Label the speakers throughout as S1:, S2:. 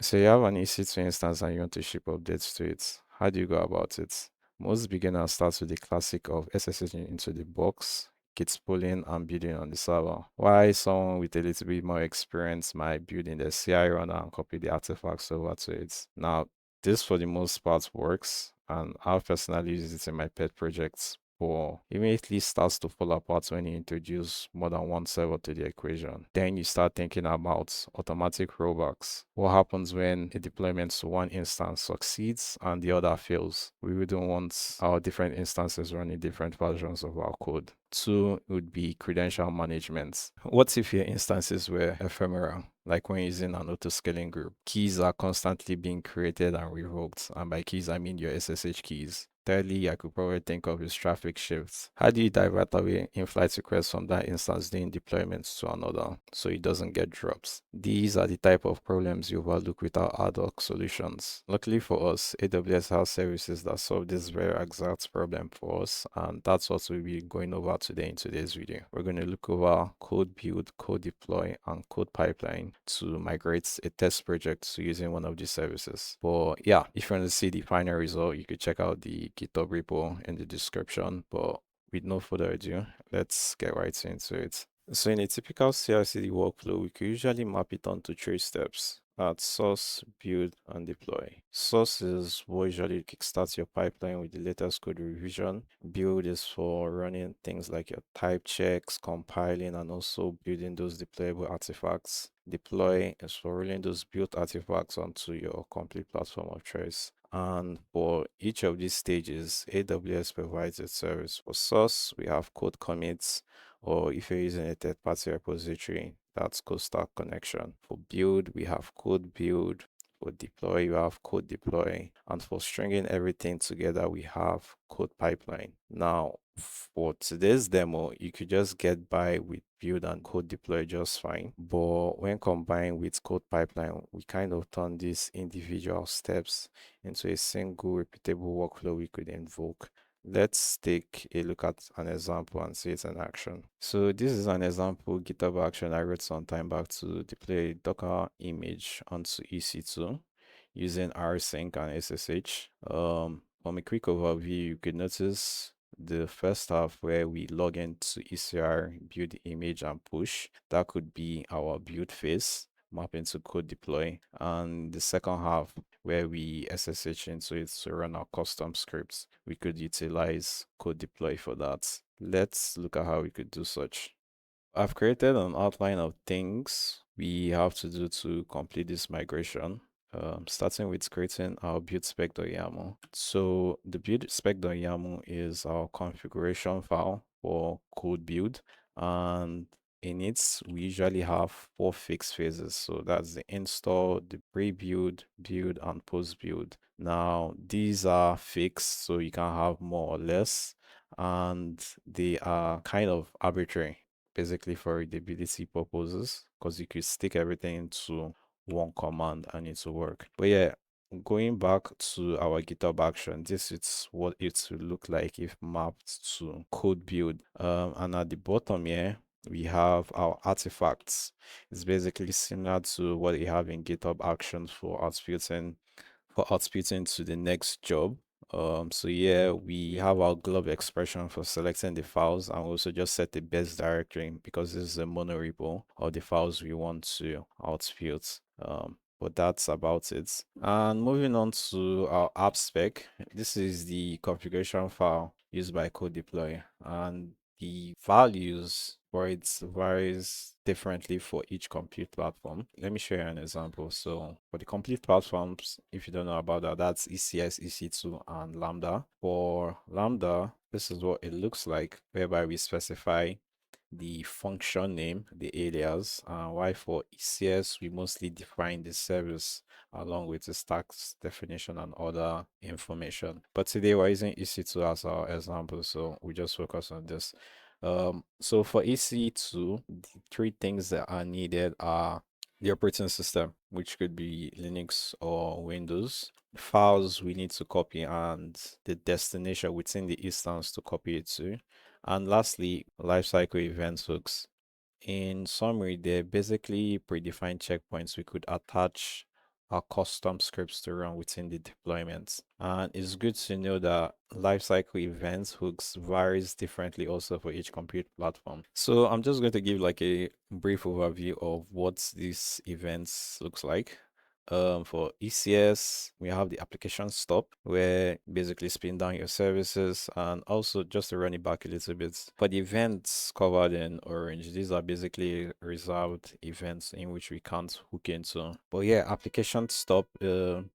S1: So you have an EC2 instance and you want to ship updates to it. How do you go about it? Most beginners start with the classic of SSH into the box, git pulling and building on the server. While someone with a little bit more experience might build in the CI runner and copy the artifacts over to it. Now, this for the most part works, and I've personally used it in my pet projects, but immediately starts to fall apart when you introduce more than one server to the equation. Then you start thinking about automatic rollbacks. What happens when a deployment to one instance succeeds and the other fails? We wouldn't want our different instances running different versions of our code. Two would be credential management. What if your instances were ephemeral? Like when using an auto-scaling group, keys are constantly being created and revoked. And by keys, I mean your SSH keys. Thirdly, I could probably think of is traffic shifts. How do you divert away in-flight requests from that instance during deployments to another so it doesn't get drops? These are the type of problems you overlook without ad hoc solutions. Luckily for us, AWS has services that solve this very exact problem for us, and that's what we'll be going over today in today's video. We're going to look over CodeBuild, CodeDeploy, and CodePipeline to migrate a test project to using one of these services. But yeah, if you want to see the final result, you could check out the GitHub repo in the description. But with no further ado, let's get right into it. So in a typical CI/CD workflow, we could usually map it onto three steps: at source, build, and deploy. Source is what usually kickstarts your pipeline with the latest code revision. Build is for running things like your type checks, compiling, and also building those deployable artifacts. Deploy is for rolling those built artifacts onto your complete platform of choice. And for each of these stages, AWS provides a service. For source, we have code commits, or if you're using a third-party repository, that's CodeStack connection. For build, we have CodeBuild. For deploy, you have CodeDeploy. And for stringing everything together, we have CodePipeline. Now, for today's demo, you could just get by with build and CodeDeploy just fine. But when combined with CodePipeline, we kind of turn these individual steps into a single repeatable workflow we could invoke. Let's take a look at an example and see it in action. So this is an example GitHub action I wrote some time back to deploy a Docker image onto EC2 using RSYNC and SSH. From a quick overview, you could notice the first half where we log into ECR, build the image and push. That could be our build phase, map into code deploy, and the second half where we SSH into it to run our custom scripts. We could utilize code deploy for that. Let's look at how we could do such. I've created an outline of things we have to do to complete this migration. Starting with creating our buildspec.yaml. So the buildspec.yaml is our configuration file for code build, and in it we usually have four fixed phases. So that's the install, the pre-build, build, and post-build. Now these are fixed, so you can have more or less, and they are kind of arbitrary, basically for readability purposes, because you could stick everything into one command and it will work. But yeah, going back to our GitHub action, this is what it will look like if mapped to code build. And at the bottom here, we have our artifacts. It's basically similar to what you have in GitHub Actions for outputting to the next job. So yeah, we have our glob expression for selecting the files, and also just set the best directory because this is a monorepo of the files we want to output. But that's about it. And moving on to our AppSpec, this is the configuration file used by CodeDeploy, and the values for it varies differently for each compute platform. Let me show you an example. So for the complete platforms, if you don't know about that, that's ECS, EC2, and Lambda. For Lambda, this is what it looks like, whereby we specify the function name, the alias, while for ECS, we mostly define the service along with the stacks definition and other information. But today we're using EC2 as our example, so we just focus on this. So for EC2, the three things that are needed are the operating system, which could be Linux or Windows, files we need to copy, and the destination within the instance to copy it to. And lastly, lifecycle event hooks. In summary, they're basically predefined checkpoints we could attach our custom scripts to run within the deployments. And it's good to know that lifecycle events hooks varies differently also for each compute platform. So I'm just going to give like a brief overview of what these events looks like. For ECS, we have the application stop, where basically spin down your services, and also just to run it back a little bit. For the events covered in orange, these are basically reserved events in which we can't hook into. But yeah, application stop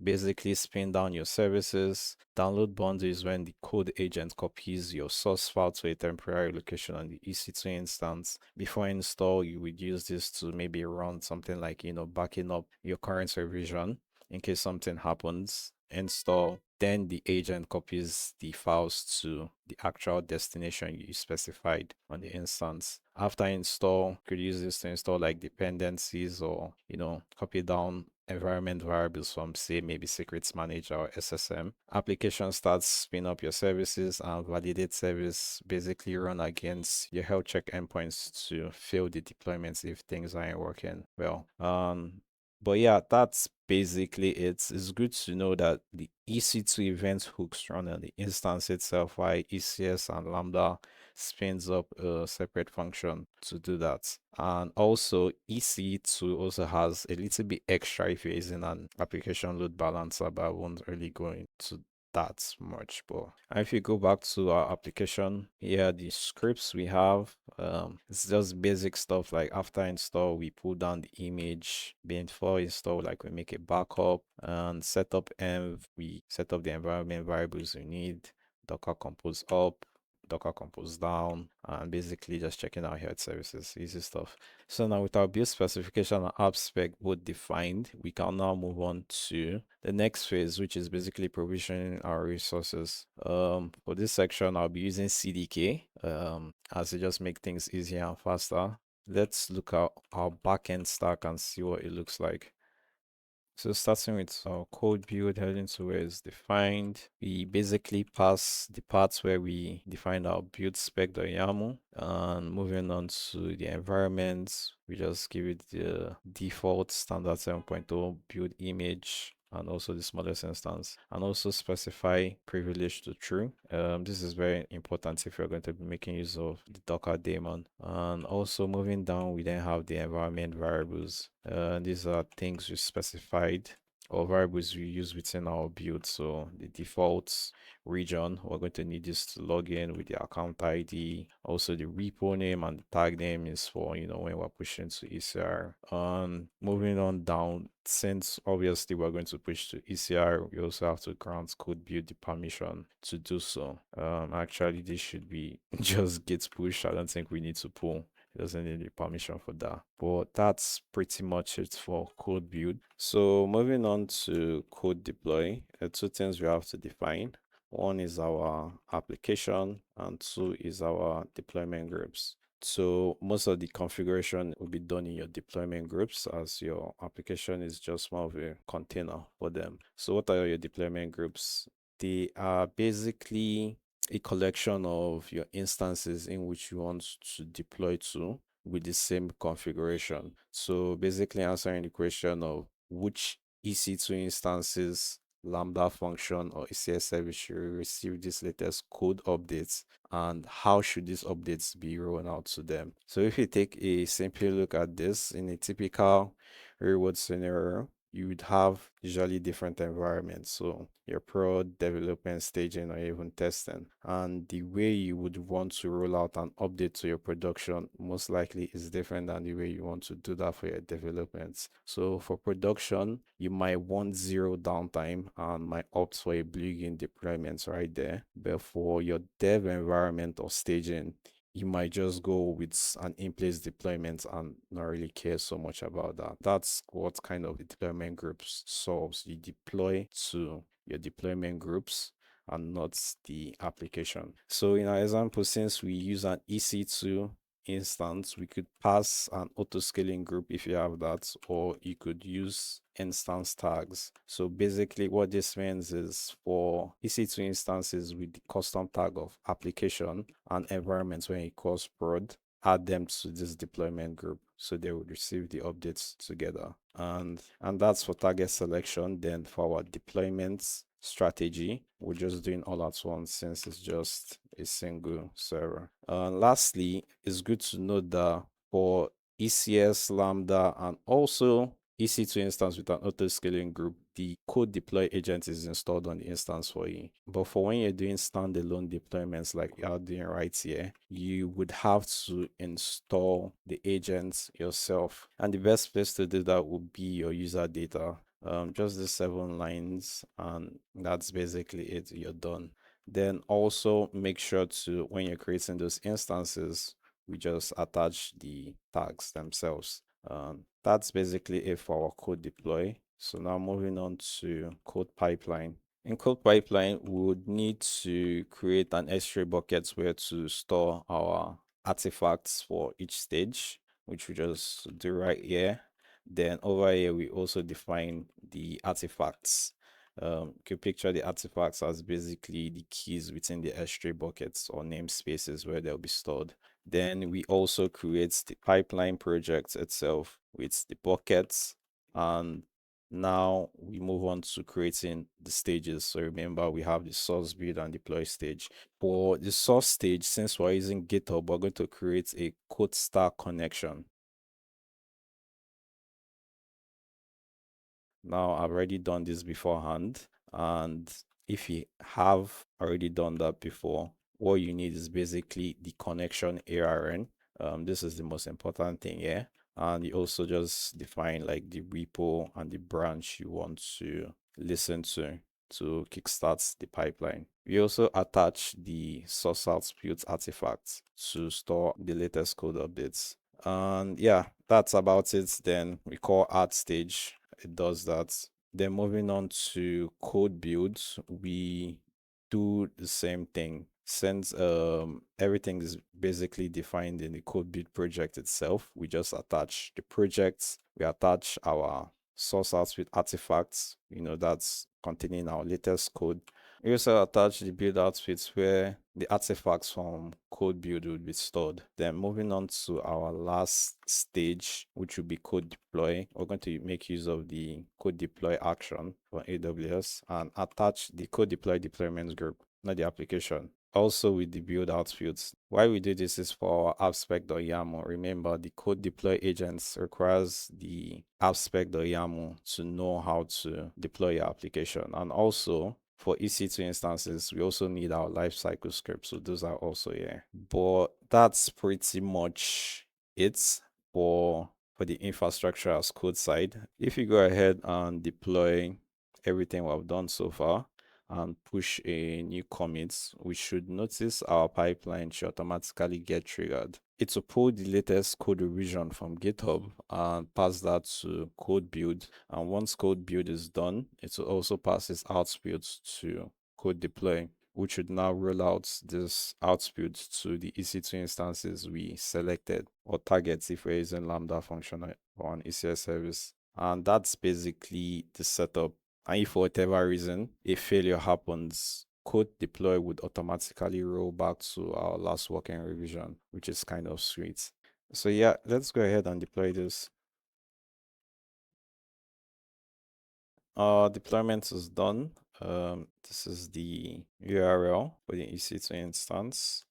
S1: basically spin down your services. Download bundle is when the code agent copies your source file to a temporary location on the EC2 instance. Before install, you would use this to maybe run something like, backing up your current revision in case something happens. Install, then the agent copies the files to the actual destination you specified on the instance. After install, you could use this to install like dependencies or, copy down environment variables from, say, maybe secrets manager or SSM. Application starts spin up your services, and validate service basically run against your health check endpoints to fail the deployments if things aren't working well. But yeah, that's basically it. It's good to know that the EC2 event hooks run on the instance itself, while ECS and Lambda spins up a separate function to do that. And also EC2 also has a little bit extra if you're using an application load balancer, but I won't really go into that much. But if you go back to our application, here the scripts we have, it's just basic stuff like after install we pull down the image. Before install, like we make a backup, and setup env, we set up the environment variables we need. Docker compose up, Docker compose down, and basically just checking out health services, easy stuff. So now with our build specification and AppSpec both defined, we can now move on to the next phase, which is basically provisioning our resources. For this section, I'll be using CDK as it just make things easier and faster. Let's look at our backend stack and see what it looks like. So starting with our code build, heading to where it's defined, we basically pass the parts where we defined our build spec.yaml, and moving on to the environment, we just give it the default standard 7.0 build image, and also the smallest instance, and also specify privilege to true. This is very important if you're going to be making use of the Docker daemon. And also moving down, we then have the environment variables. These are things we specified or variables we use within our build. So the default region, we're going to need this to log in with the account ID. Also the repo name and the tag name is for, when we're pushing to ECR. Moving on down, since obviously we're going to push to ECR, we also have to grant CodeBuild the permission to do so. Actually, this should be just git push. I don't think we need to pull. It doesn't need the permission for that. But that's pretty much it for CodeBuild. So moving on to CodeDeploy, two things we have to define. One is our application, and two is our deployment groups. So most of the configuration will be done in your deployment groups, as your application is just more of a container for them. So what are your deployment groups? They are basically a collection of your instances in which you want to deploy to with the same configuration. So basically answering the question of which EC2 instances, Lambda function, or ECS service should receive this latest code updates, and how should these updates be rolled out to them. So if you take a simple look at this in a typical real-world scenario, you would have usually different environments. So your prod, development, staging, or even testing. And the way you would want to roll out an update to your production most likely is different than the way you want to do that for your developments. So for production, you might want zero downtime and might opt for a plugin deployments right there. But for your dev environment or staging, you might just go with an in-place deployment and not really care so much about that. That's what kind of the deployment groups solves. You deploy to your deployment groups and not the application. So in our example, since we use an EC2 instance, we could pass an auto-scaling group if you have that, or you could use instance tags. So basically what this means is for EC2 instances with the custom tag of application and environments when it calls prod, add them to this deployment group so they would receive the updates together. And that's for target selection. Then for our deployment strategy, we're just doing all at once since it's just a single server. Lastly, it's good to note that for ECS, Lambda, and also EC2 instance with an auto scaling group, the code deploy agent is installed on the instance for you. But for when you're doing standalone deployments like you're doing right here, you would have to install the agents yourself. And the best place to do that would be your user data. Just the 7 lines, and that's basically it. You're done. Then also make sure to, when you're creating those instances, we just attach the tags themselves. That's basically it for our code deploy. So now moving on to CodePipeline. In CodePipeline, we would need to create an S3 bucket where to store our artifacts for each stage, which we just do right here. Then over here, we also define the artifacts. You can picture the artifacts as basically the keys within the S3 buckets or namespaces where they'll be stored. Then we also create the pipeline project itself with the buckets. And now we move on to creating the stages. So remember, we have the source, build, and deploy stage. For the source stage, since we're using GitHub, we're going to create a code stack connection. Now, I've already done this beforehand, and if you have already done that before, what you need is basically the connection ARN. This is the most important thing here. And you also just define like the repo and the branch you want to listen to kickstart the pipeline. We also attach the source output artifacts to store the latest code updates. And yeah, that's about it. Then we call add stage. It does that. Then moving on to code builds, we do the same thing. Since everything is basically defined in the code build project itself, we just attach the projects, we attach our source output artifacts, that's containing our latest code. We also attach the build outputs where the artifacts from code build would be stored. Then moving on to our last stage, which will be code deploy. We're going to make use of the code deploy action for AWS and attach the code deploy deployment group, not the application. Also with the build outputs. Why we do this is for our AppSpec.yaml. Remember, the code deploy agents requires the AppSpec.yaml to know how to deploy your application. And also for EC2 instances, we also need our Lifecycle scripts. So those are also here. But that's pretty much it for the infrastructure as code side. If you go ahead and deploy everything we've done so far and push a new commit, we should notice our pipeline should automatically get triggered. It will pull the latest code revision from GitHub and pass that to CodeBuild. And once CodeBuild is done, it will also pass its output to CodeDeploy, which would now roll out this output to the EC2 instances we selected or targets if we're using Lambda function or an ECS service. And that's basically the setup. And if for whatever reason a failure happens, CodeDeploy would automatically roll back to our last working revision, which is kind of sweet. So yeah, let's go ahead and deploy this. Our deployment is done. This is the URL for the EC2 instance.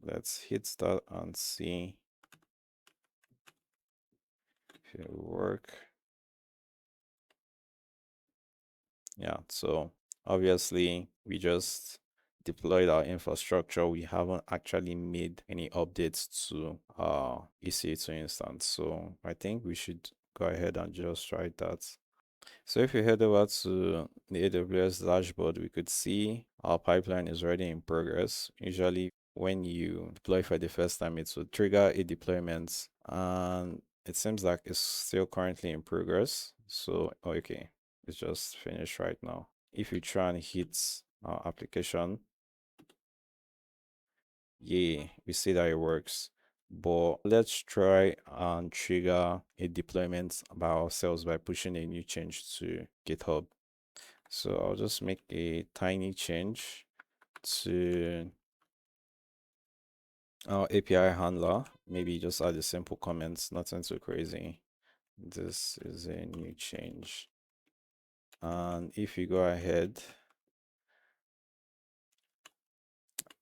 S1: Let's hit that and see if it will work. Yeah, so obviously we just deployed our infrastructure. We haven't actually made any updates to our EC2 instance. So I think we should go ahead and just try that. So if you head over to the AWS dashboard, we could see our pipeline is already in progress. Usually when you deploy for the first time, it will trigger a deployment, and it seems like it's still currently in progress. So, okay, it's just finished right now. If you try and hit our application, yeah, we see that it works. But let's try and trigger a deployment by ourselves by pushing a new change to GitHub. So I'll just make a tiny change to Our API handler, maybe just add a simple comment, nothing too crazy. This is a new change. And if you go ahead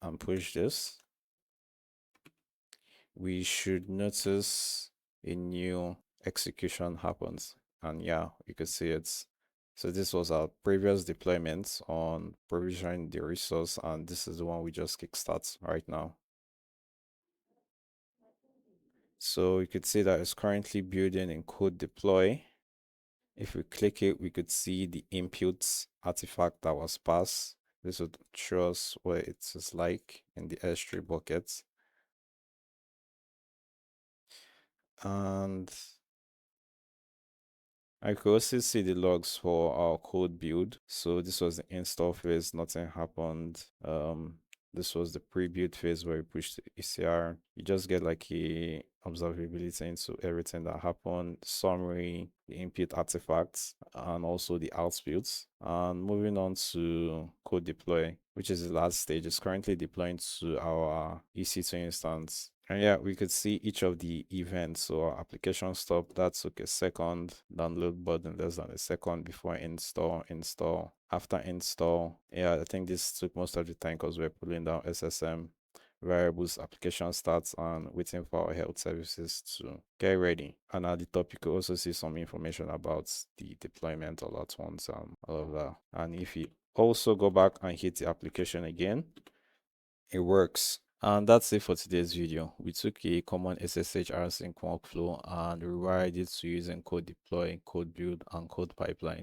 S1: and push this, we should notice a new execution happens. And yeah, you can see it. So this was our previous deployment on provisioning the resource, and this is the one we just kickstart right now. So you could see that it's currently building in CodeDeploy. If we click it, we could see the inputs artifact that was passed. This would show us what it is like in the S3 buckets. And I could also see the logs for our code build. So this was the install phase, nothing happened. This was the pre-build phase where we pushed the ECR. You just get like a observability into everything that happened, summary, the input artifacts, and also the outputs. And moving on to code deploy, which is the last stage, is currently deploying to our EC2 instance. And yeah, we could see each of the events. So our application stop, that took a second. Download button, less than a second. Before install. After install, yeah, I think this took most of the time because we're pulling down SSM variables, application starts, and waiting for our health services to get ready. And at the top, you could also see some information about the deployment all at once and all of that. And if you also go back and hit the application again, it works. And that's it for today's video. We took a common SSH RSYNC workflow and rewired it to using CodeDeploy, CodeBuild, and CodePipeline.